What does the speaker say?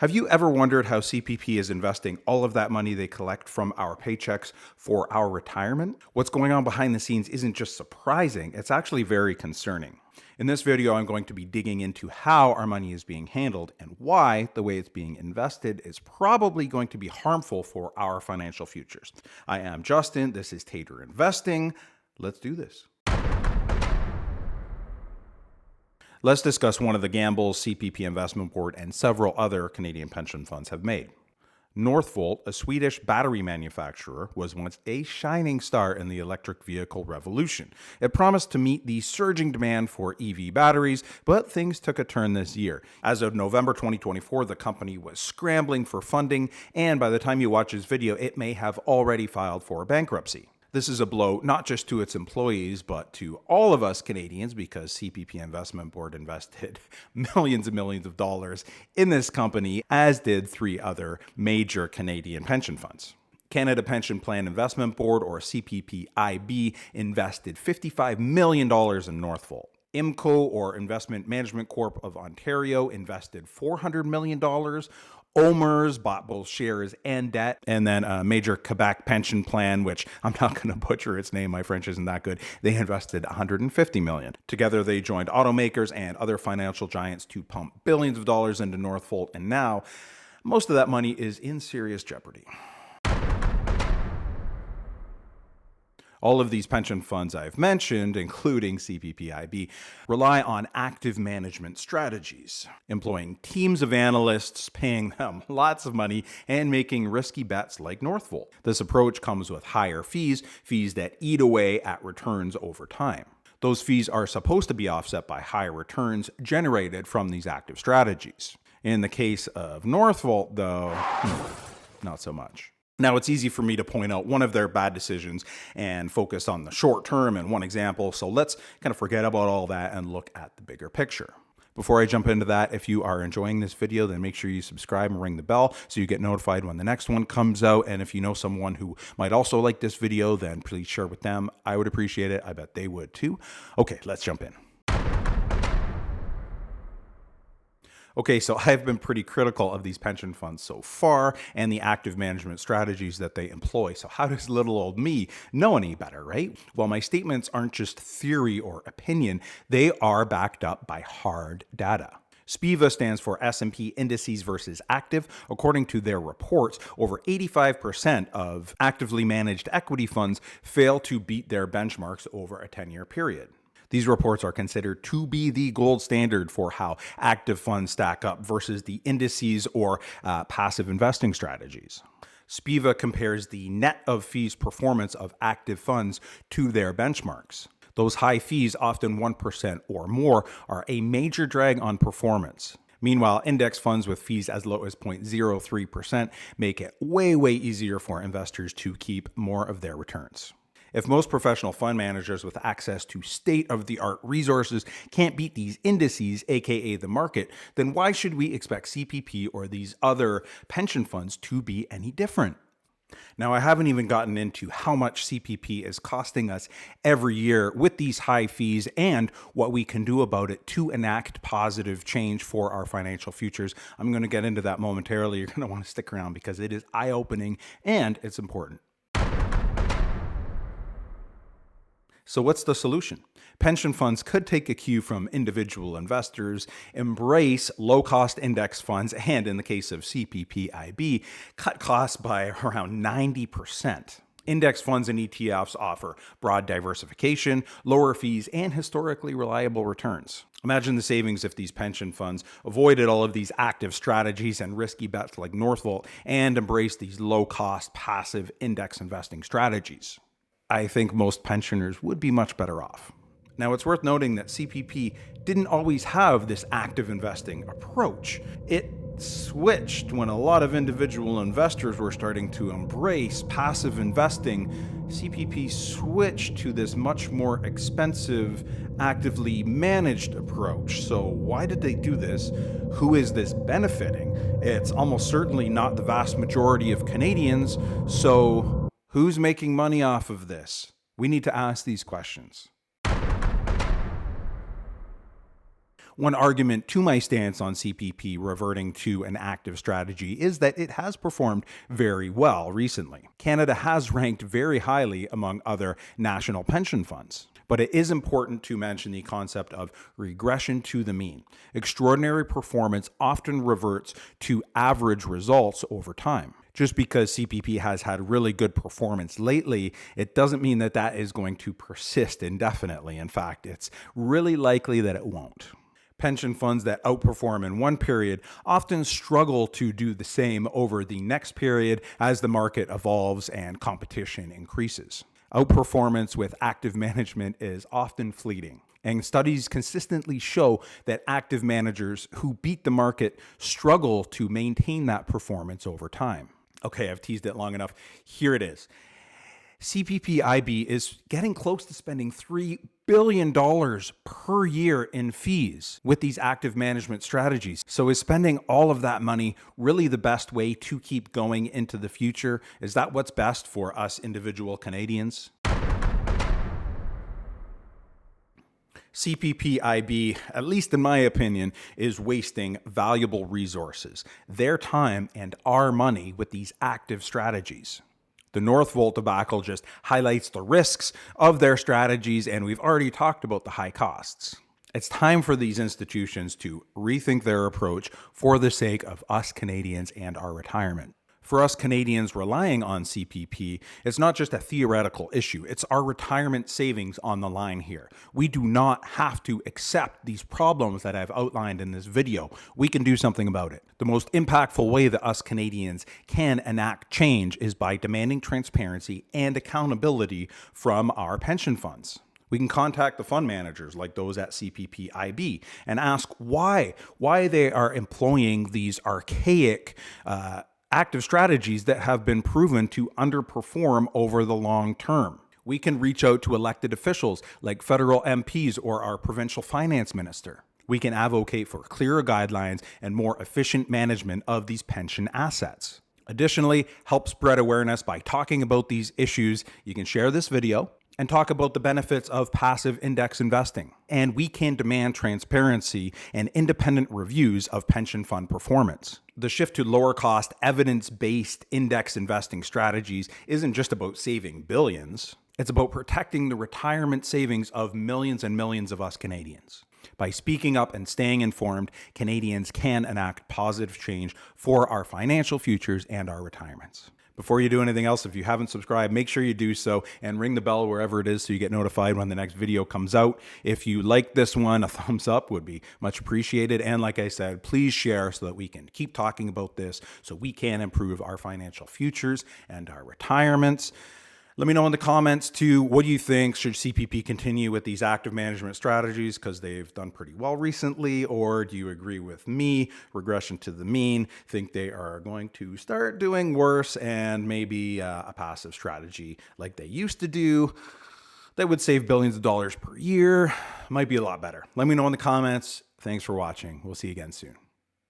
Have you ever wondered how CPP is investing all of that money they collect from our paychecks for our retirement? What's going on behind the scenes isn't just surprising, it's actually very concerning. In this video, I'm going to be digging into how our money is being handled and why the way it's being invested is probably going to be harmful for our financial futures. I am Justin, this is Tater Investing. Let's do this. Let's discuss one of the gambles CPP Investment Board and several other Canadian pension funds have made. Northvolt, a Swedish battery manufacturer, was once a shining star in the electric vehicle revolution. It promised to meet the surging demand for EV batteries, but things took a turn this year. As of November 2024, the company was scrambling for funding, and by the time you watch this video, it may have already filed for bankruptcy. This is a blow not just to its employees, but to all of us Canadians because CPP Investment Board invested millions and millions of dollars in this company, as did three other major Canadian pension funds. Canada Pension Plan Investment Board, or CPPIB, invested $55 million in Northvolt. IMCO, or Investment Management Corp of Ontario, invested $400 million. OMERS bought both shares and debt, and then a major Quebec pension plan, which I'm not going to butcher its name, my French isn't that good, they invested $150 million. Together, they joined automakers and other financial giants to pump billions of dollars into Northvolt, and now most of that money is in serious jeopardy. All of these pension funds I've mentioned, including CPPIB, rely on active management strategies, employing teams of analysts, paying them lots of money, and making risky bets like Northvolt. This approach comes with higher fees that eat away at returns over time. Those fees are supposed to be offset by higher returns generated from these active strategies. In the case of Northvolt, though, not so much. Now, it's easy for me to point out one of their bad decisions and focus on the short term and one example, so let's kind of forget about all that and look at the bigger picture. Before I jump into that, if you are enjoying this video, then make sure you subscribe and ring the bell so you get notified when the next one comes out. And if you know someone who might also like this video, then please share with them. I would appreciate it. I bet they would too. Okay, let's jump in. Okay, so I've been pretty critical of these pension funds so far and the active management strategies that they employ. So how does little old me know any better, right? Well, my statements aren't just theory or opinion. They are backed up by hard data. SPIVA stands for S&P Indices versus Active. According to their reports, over 85% of actively managed equity funds fail to beat their benchmarks over a 10-year period. These reports are considered to be the gold standard for how active funds stack up versus the indices or passive investing strategies. SPIVA compares the net of fees performance of active funds to their benchmarks. Those high fees, often 1% or more, are a major drag on performance. Meanwhile, index funds with fees as low as 0.03% make it way easier for investors to keep more of their returns. If most professional fund managers with access to state-of-the-art resources can't beat these indices, aka the market, then why should we expect CPP or these other pension funds to be any different? Now, I haven't even gotten into how much CPP is costing us every year with these high fees and what we can do about it to enact positive change for our financial futures. I'm going to get into that momentarily. You're going to want to stick around because it is eye-opening and it's important. So what's the solution? Pension funds could take a cue from individual investors, embrace low-cost index funds, and in the case of CPPIB, cut costs by around 90%. Index funds and ETFs offer broad diversification, lower fees, and historically reliable returns. Imagine the savings if these pension funds avoided all of these active strategies and risky bets like Northvolt and embraced these low-cost passive index investing strategies. I think most pensioners would be much better off. Now, it's worth noting that CPP didn't always have this active investing approach. It switched when a lot of individual investors were starting to embrace passive investing. CPP switched to this much more expensive, actively managed approach. So why did they do this? Who is this benefiting? It's almost certainly not the vast majority of Canadians. So who's making money off of this? We need to ask these questions. One argument to my stance on CPP reverting to an active strategy is that it has performed very well recently. Canada has ranked very highly among other national pension funds. But it is important to mention the concept of regression to the mean. Extraordinary performance often reverts to average results over time. Just because CPP has had really good performance lately, it doesn't mean that that is going to persist indefinitely. In fact, it's really likely that it won't. Pension funds that outperform in one period often struggle to do the same over the next period as the market evolves and competition increases. Outperformance with active management is often fleeting, and studies consistently show that active managers who beat the market struggle to maintain that performance over time. Okay, I've teased it long enough. Here it is. CPP-IB is getting close to spending $3 billion per year in fees with these active management strategies. So is spending all of that money really the best way to keep going into the future? Is that what's best for us individual Canadians? CPP-IB, at least in my opinion, is wasting valuable resources, their time and our money with these active strategies. The Northvolt debacle just highlights the risks of their strategies, and we've already talked about the high costs. It's time for these institutions to rethink their approach for the sake of us Canadians and our retirement. For us Canadians relying on CPP, it's not just a theoretical issue, it's our retirement savings on the line here. We do not have to accept these problems that I've outlined in this video. We can do something about it. The most impactful way that us Canadians can enact change is by demanding transparency and accountability from our pension funds. We can contact the fund managers like those at CPP-IB and ask why they are employing these archaic active strategies that have been proven to underperform over the long term. We can reach out to elected officials like federal MPs or our provincial finance minister. We can advocate for clearer guidelines and more efficient management of these pension assets. Additionally, help spread awareness by talking about these issues. You can share this video and talk about the benefits of passive index investing. And we can demand transparency and independent reviews of pension fund performance. The shift to lower cost, evidence-based index investing strategies isn't just about saving billions. It's about protecting the retirement savings of millions and millions of us Canadians. By speaking up and staying informed, Canadians can enact positive change for our financial futures and our retirements. Before you do anything else, if you haven't subscribed, make sure you do so and ring the bell wherever it is so you get notified when the next video comes out. If you like this one, a thumbs up would be much appreciated. And like I said, please share so that we can keep talking about this so we can improve our financial futures and our retirements. Let me know in the comments too, what do you think? Should CPP continue with these active management strategies because they've done pretty well recently? Or do you agree with me, regression to the mean, think they are going to start doing worse and maybe a passive strategy like they used to do that would save billions of dollars per year might be a lot better? Let me know in the comments. Thanks for watching. We'll see you again soon.